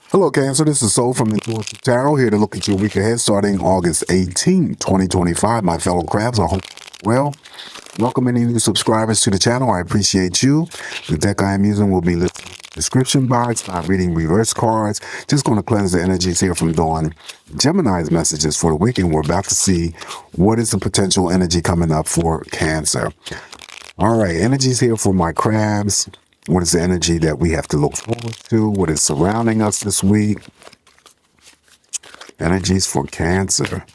Hello, Cancer. This is Soul from Intuitive Tarot here to look at your week ahead starting August 18, 2025. My fellow crabs, I hope well. Welcome any new subscribers to the channel. I appreciate you. The deck I am using will be listed in the description box. Not reading reverse cards. Just going to cleanse the energies here from Dawn. Gemini's messages for the week, and we're about to see what is the potential energy coming up for Cancer. All right, energies here for my crabs. What is the energy that we have to look forward to? What is surrounding us this week? Energies for Cancer.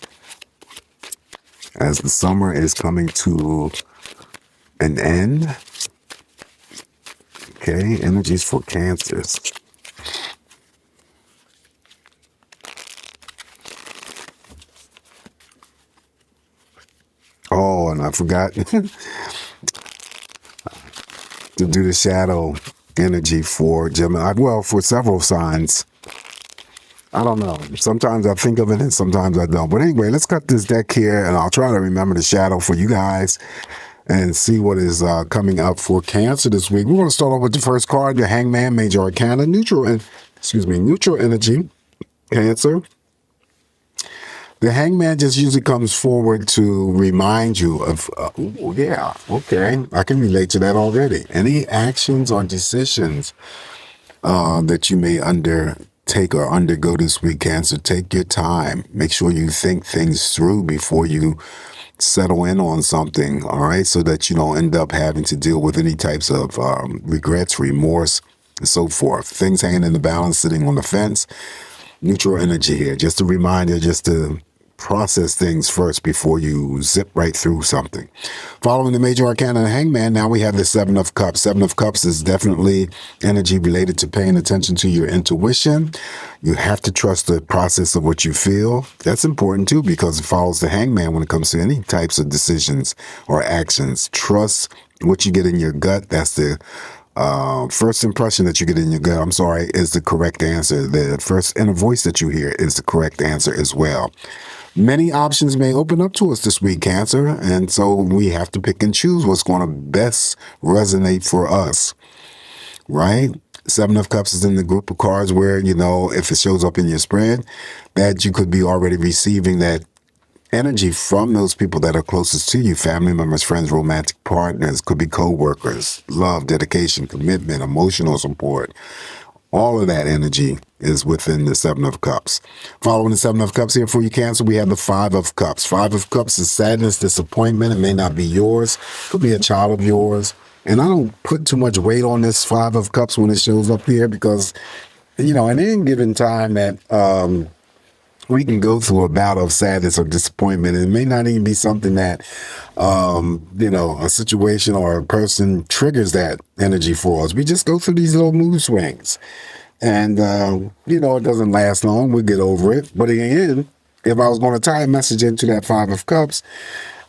As the summer is coming to an end. Okay, energies for Cancers. Oh, and I forgot to do the shadow energy for Gemini. Well, for several signs. I don't know. Sometimes I think of it and sometimes I don't. But anyway, let's cut this deck here and I'll try to remember the shadow for you guys and see what is coming up for Cancer this week. We're going to start off with the first card, the Hangman, Major Arcana, neutral energy, Cancer. The Hangman just usually comes forward to remind you of, yeah, okay, I can relate to that already. Any actions or decisions that you may undertake or undergo this week, Cancer, take your time. Make sure you think things through before you settle in on something, all right, so that you don't end up having to deal with any types of regrets, remorse, and so forth. Things hanging in the balance, sitting on the fence. Neutral energy here. Just a reminder, just to process things first before you zip right through something. Following the Major Arcana and the Hangman, now we have the Seven of Cups. Seven of Cups is definitely energy related to paying attention to your intuition. You have to trust the process of what you feel. That's important too, because it follows the Hangman when it comes to any types of decisions or actions. Trust what you get in your gut. That's the first impression that you get in your gut, is the correct answer. The first inner voice that you hear is the correct answer as well. Many options may open up to us this week, Cancer, and so we have to pick and choose what's going to best resonate for us, right? Seven of Cups is in the group of cards where, if it shows up in your spread, that you could be already receiving that energy from those people that are closest to you, family members, friends, romantic partners, could be co-workers, love, dedication, commitment, emotional support. All of that energy is within the Seven of Cups. Following the Seven of Cups here for you, Cancer, we have the Five of Cups. Five of Cups is sadness, disappointment. It may not be yours. It could be a child of yours. And I don't put too much weight on this Five of Cups when it shows up here because, at any given time that we can go through a bout of sadness or disappointment. It may not even be something that, a situation or a person triggers that energy for us. We just go through these little mood swings. And, it doesn't last long. We'll get over it. But again, if I was going to tie a message into that Five of Cups,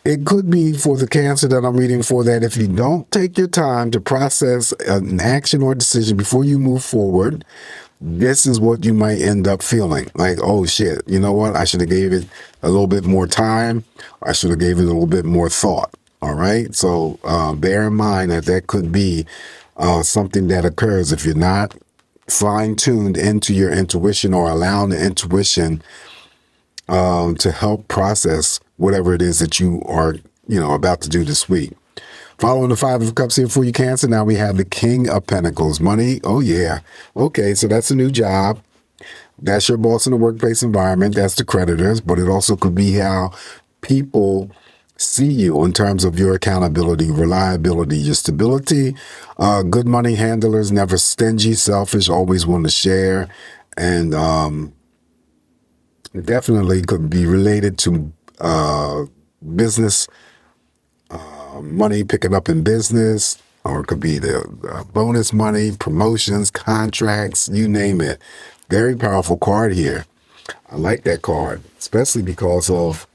it could be for the Cancer that I'm reading for, that if you don't take your time to process an action or decision before you move forward, this is what you might end up feeling like, oh shit, you know what? I should have gave it a little bit more time. I should have gave it a little bit more thought. All right. So bear in mind that could be something that occurs if you're not fine-tuned into your intuition or allowing the intuition to help process whatever it is that you are, about to do this week. Following the Five of Cups here for you, Cancer, now we have the King of Pentacles. Money, oh yeah. Okay, so that's a new job. That's your boss in the workplace environment. That's the creditors, but it also could be how people see you in terms of your accountability, reliability, your stability. Good money handlers, never stingy, selfish, always want to share. And it definitely could be related to business, money picking up in business, or it could be the bonus money, promotions, contracts, you name it. Very powerful card here. I like that card, especially because of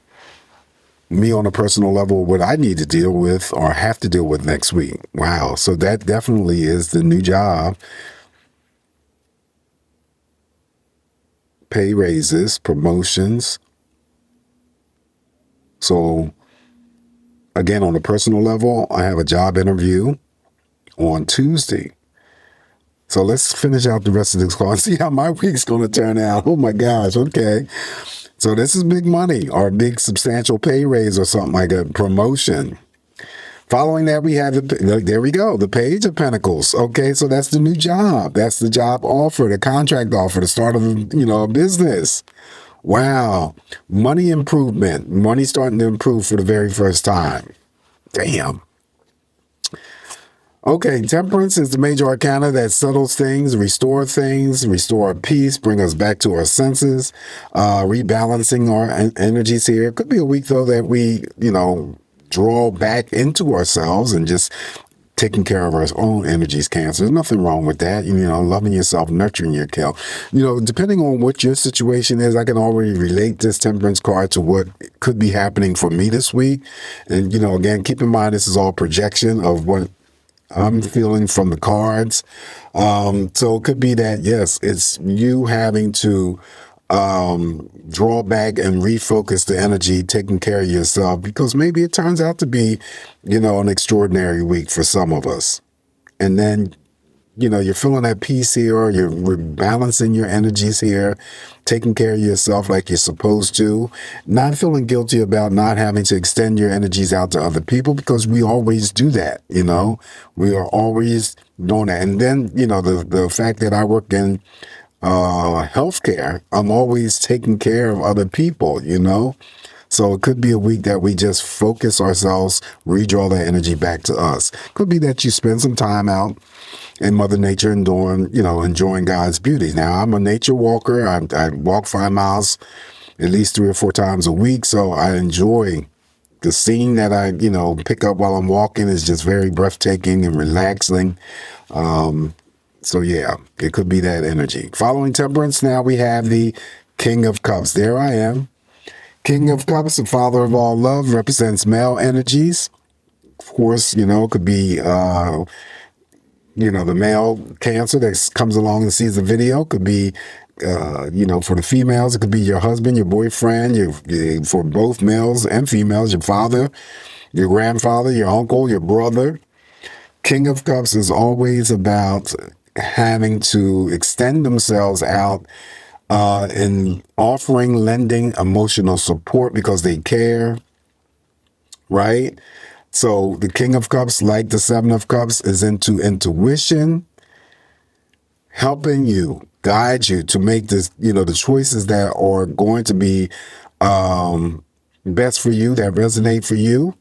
me on a personal level, what I need to deal with or have to deal with next week. Wow. So that definitely is the new job. Pay raises, promotions. So again, on a personal level, I have a job interview on Tuesday. So let's finish out the rest of this call and see how my week's going to turn out. Oh my gosh. Okay. So this is big money or a big substantial pay raise or something like a promotion. Following that, we have, there we go, the Page of Pentacles. Okay, so that's the new job. That's the job offer, the contract offer, the start of, a business. Wow. Money improvement. Money starting to improve for the very first time. Damn. Okay, Temperance is the major arcana that settles things, restore peace, bring us back to our senses, rebalancing our energies here. It could be a week, though, that we, draw back into ourselves and just taking care of our own energies, Cancer. There's nothing wrong with that. Loving yourself, nurturing your health. Depending on what your situation is, I can already relate this Temperance card to what could be happening for me this week. And, again, keep in mind, this is all projection of what I'm feeling from the cards. So it could be that, yes, it's you having to draw back and refocus the energy, taking care of yourself, because maybe it turns out to be, an extraordinary week for some of us. And then, you're feeling at peace here, you're rebalancing your energies here, taking care of yourself like you're supposed to, not feeling guilty about not having to extend your energies out to other people, because we always do that, we are always doing that. And then, the fact that I work in healthcare, I'm always taking care of other people, So it could be a week that we just focus ourselves, redraw that energy back to us. Could be that you spend some time out in Mother Nature and enjoying God's beauty. Now, I'm a nature walker. I walk 5 miles at least 3 or 4 times a week. So I enjoy the scene that I, pick up while I'm walking is just very breathtaking and relaxing. So yeah, it could be that energy. Following Temperance, now we have the King of Cups. There I am. King of Cups, the father of all love, represents male energies. Of course, could be, the male Cancer that comes along and sees the video. Could be, for the females, it could be your husband, your boyfriend, for both males and females, your father, your grandfather, your uncle, your brother. King of Cups is always about having to extend themselves out in offering, lending emotional support because they care, right? So the King of Cups, like the Seven of Cups, is into intuition, helping you, guide you to make this, the choices that are going to be best for you, that resonate for you.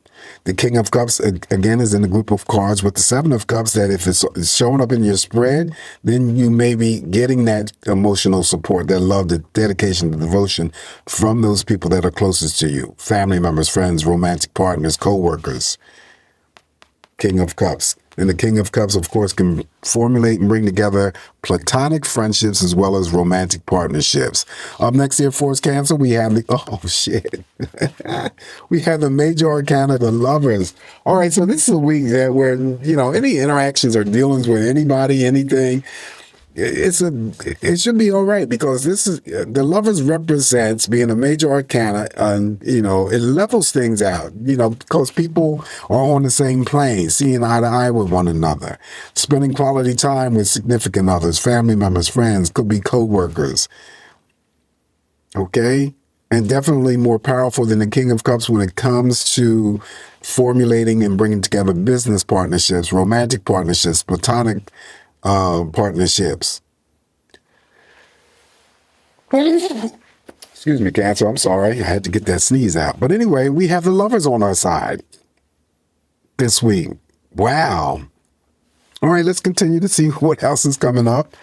The King of Cups, again, is in the group of cards with the Seven of Cups that if it's showing up in your spread, then you may be getting that emotional support, that love, the dedication, the devotion from those people that are closest to you. Family members, friends, romantic partners, co-workers. King of Cups. And the King of Cups, of course, can formulate and bring together platonic friendships as well as romantic partnerships. Up next here for us, Cancer, we have we have the major arcana, the Lovers. All right, so this is a week where, any interactions or dealings with anybody, anything, it should be all right, because this is the Lovers represents being a major arcana, and it levels things out, because people are on the same plane, seeing eye to eye with one another, spending quality time with significant others, family members, friends, could be co-workers. Okay? And definitely more powerful than the King of Cups when it comes to formulating and bringing together business partnerships, romantic partnerships, platonic partnerships. Excuse me, Cancer. I'm sorry. I had to get that sneeze out. But anyway, we have the Lovers on our side this week. Wow. All right, let's continue to see what else is coming up.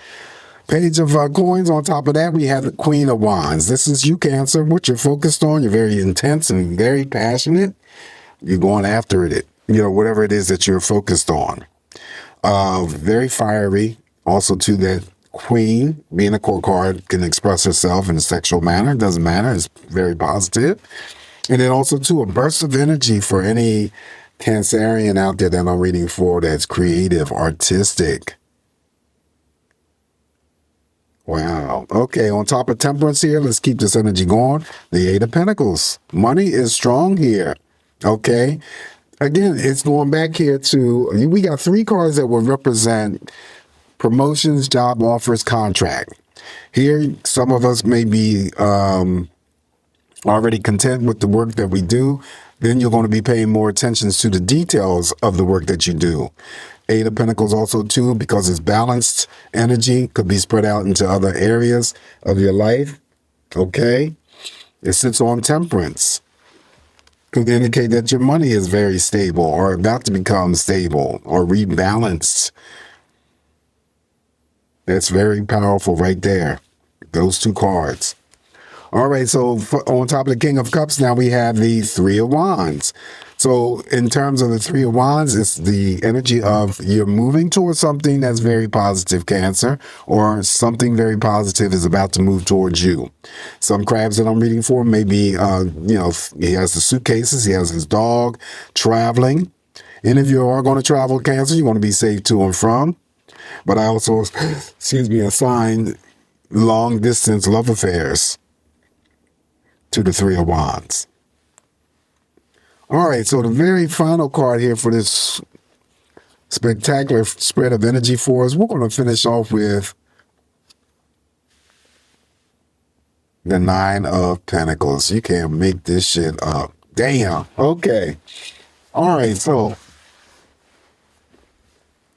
Page of Coins. On top of that, we have the Queen of Wands. This is you, Cancer. What you're focused on. You're very intense and very passionate. You're going after it. Whatever it is that you're focused on. Very fiery. Also, to that Queen, being a core card, can express herself in a sexual manner. It doesn't matter. It's very positive. And then also, too, a burst of energy for any Cancerian out there that I'm reading for that's creative, artistic. Wow. Okay, on top of Temperance here, let's keep this energy going. The Eight of Pentacles. Money is strong here. Okay. Again, it's going back here to, we got 3 cards that will represent Promotions, job offers, contract. Here, some of us may be already content with the work that we do. Then you're going to be paying more attention to the details of the work that you do. Eight of Pentacles also too, because it's balanced energy, could be spread out into other areas of your life. Okay. It sits on Temperance. Could indicate that your money is very stable or about to become stable or rebalanced. That's very powerful right there. Those two cards. All right, so on top of the King of Cups, now we have the Three of Wands. So in terms of the Three of Wands, it's the energy of you're moving towards something that's very positive, Cancer, or something very positive is about to move towards you. Some crabs that I'm reading for, maybe, he has the suitcases, he has his dog, traveling. And if you are going to travel, Cancer, you want to be safe to and from. But I also, assign long distance love affairs to the Three of Wands. All right, so the very final card here for this spectacular spread of energy for us, we're going to finish off with the Nine of Pentacles. You can't make this shit up. Damn. Okay. All right, so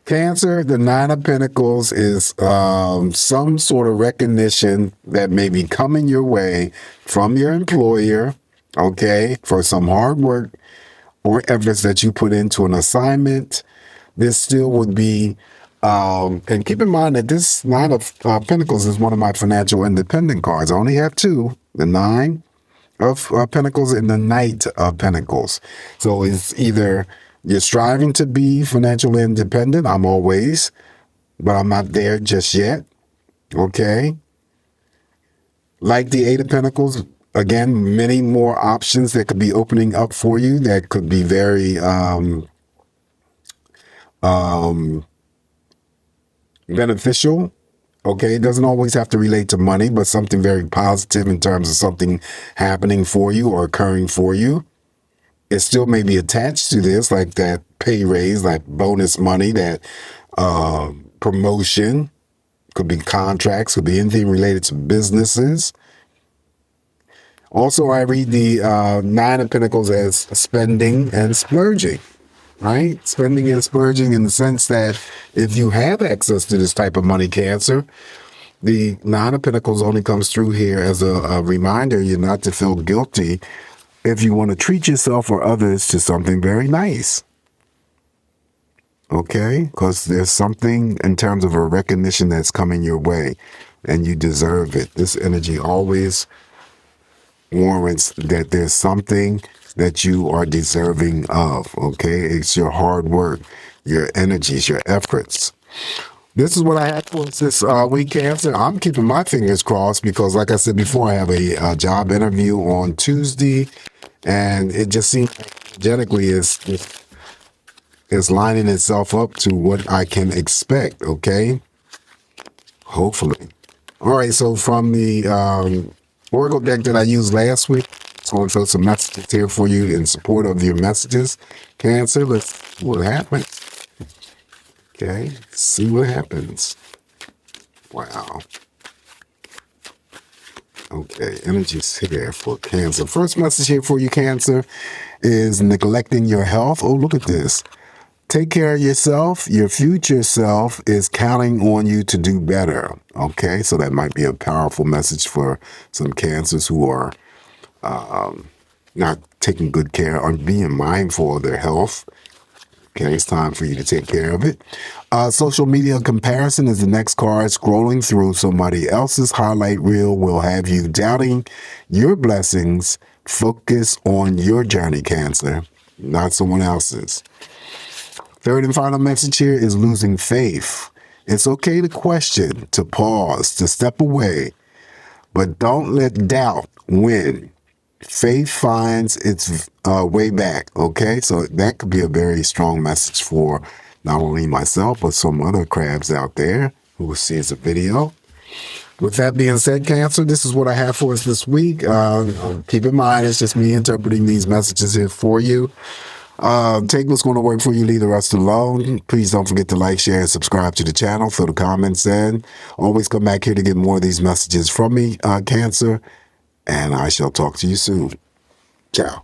Cancer, the Nine of Pentacles is some sort of recognition that may be coming your way from your employer, okay, for some hard work or efforts that you put into an assignment. This still would be, and keep in mind that this Nine of Pentacles is one of my financial independent cards. I only have two, the Nine of Pentacles and the Knight of Pentacles. So it's either you're striving to be financially independent. I'm always, but I'm not there just yet. Okay. Like the Eight of Pentacles, again, many more options that could be opening up for you that could be very beneficial. Okay, it doesn't always have to relate to money, but something very positive in terms of something happening for you or occurring for you. It still may be attached to this, like that pay raise, like bonus money, that promotion. Could be contracts, could be anything related to businesses. Also, I read the Nine of Pentacles as spending and splurging, right? Spending and splurging in the sense that if you have access to this type of money, Cancer, the Nine of Pentacles only comes through here as a reminder you're not to feel guilty if you want to treat yourself or others to something very nice. Okay? Because there's something in terms of a recognition that's coming your way and you deserve it. This energy always warrants that there's something that you are deserving of. Okay? It's your hard work, your energies, your efforts. This is what I had for this week, Cancer. I'm keeping my fingers crossed because, like I said before, I have a job interview on Tuesday, and it just seems energetically is lining itself up to what I can expect. Okay, hopefully. All right. So from the Oracle deck that I used last week, so I'm going to throw some messages here for you in support of your messages, Cancer. Let's see what happens. Okay, see what happens. Wow. Okay, energy's here for Cancer. First message here for you, Cancer, is neglecting your health. Oh, look at this. Take care of yourself. Your future self is counting on you to do better. Okay, so that might be a powerful message for some Cancers who are not taking good care or being mindful of their health. Okay, it's time for you to take care of it. Social media comparison is the next card. Scrolling through somebody else's highlight reel will have you doubting your blessings. Focus on your journey, Cancer, not someone else's. Third and final message here is losing faith. It's okay to question, to pause, to step away, but don't let doubt win. Faith finds its way back, okay? So that could be a very strong message for not only myself, but some other crabs out there who will see the video. With that being said, Cancer, this is what I have for us this week. Keep in mind, it's just me interpreting these messages here for you. Take what's going to work for you, leave the rest alone. Please don't forget to like, share, and subscribe to the channel. Throw the comments in. Always come back here to get more of these messages from me, Cancer. And I shall talk to you soon. Ciao.